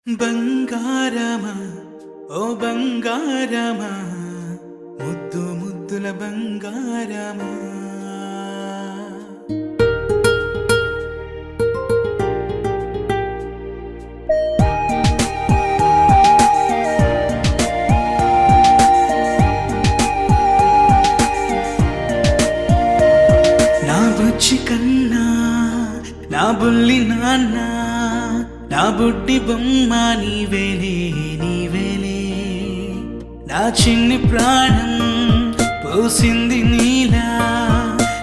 బంగారమా ఓ బంగారమా ముద్దు ముద్దుల బంగారమా నా బుజ్జి కన్నా నా బుల్లి నాన్న నా బుడ్డి బొమ్మ నీవేలే నీవేలే నా చిన్ని ప్రాణం పోసింది నీలా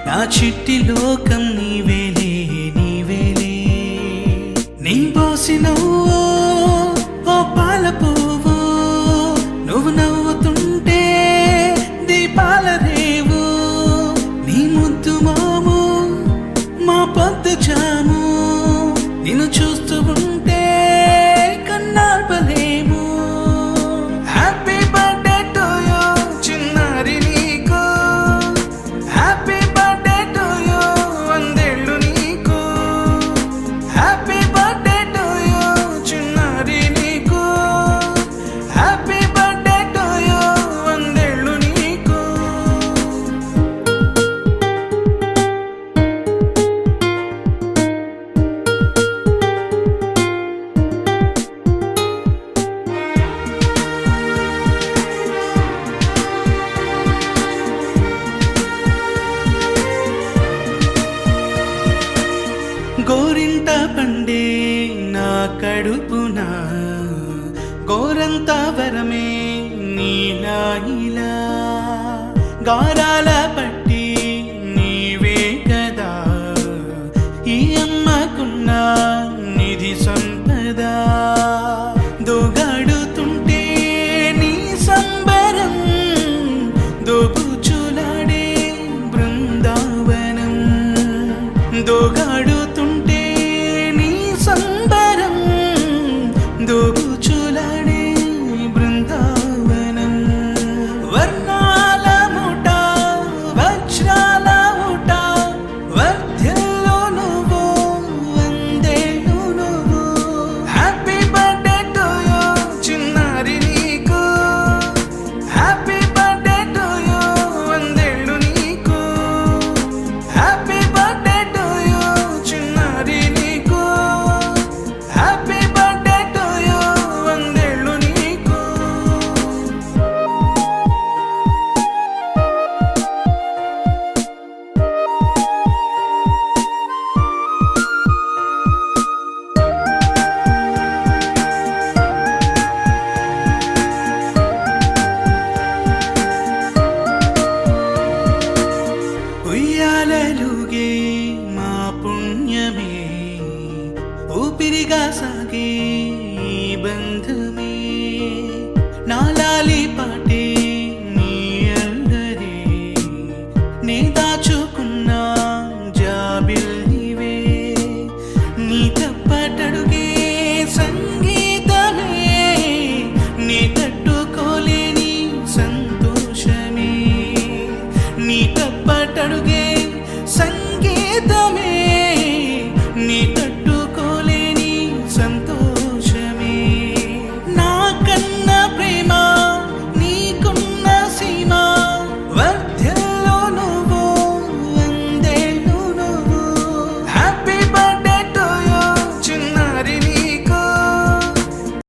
నా చిట్టి లోకం నీవేలే నీవేలే నీ పోసినవో ఓ పాల పువ్వు నువ్వు నవ్వుతుంటే దీపాల రేవు నీ ముద్దు మాము మా పొద్దు జాము నిన్ను చూస్తూ ఉంటే కన్నార్పలేము. హ్యాపీ బర్త్డే టు యూ చిన్నారి నీకు, హ్యాపీ బర్త్డే టు యూ వందేళ్ళు నీకు, హ్యాపీ బర్త్డే టు యూ చిన్నారి నీకు, హ్యాపీ బర్త్డే టు యూ వందేళ్ళు నీకు. గోరింట పండే నా కడుపున గోరంత వరమే నీలా ఇలా గారాల పట్టి నీవే కదా ఈ అమ్మకున్న నిధి సంపద దోగాడుతుంటే నీ సంబరం దోబుచులాడే బృందావనం దోగాడుతుంటే నీ సంబరం దోబుచులాడే బృందావనం వర్ణాల ముఠ వజ్రాల ముఠ వర్ధ్యల్లో నువ్వు వందేళ్ళు నువ్వు హ్యాపీ బర్త్డే టు యూ చిన్నారి నీకు హ్యాపీ బర్త్డే టు యూ వందేళ్ళు నీకు హ్యాపీ బర్త్డే టు యూ చిన్నారి నీకు హ్యాపీ బర్త్డే టు యూ వందేళ్ళు నీకు. ఉయ్యాలలుగే మా పుణ్యమే ఊపిరిగా సాగే ఈ బంధమే నాలాలి పాట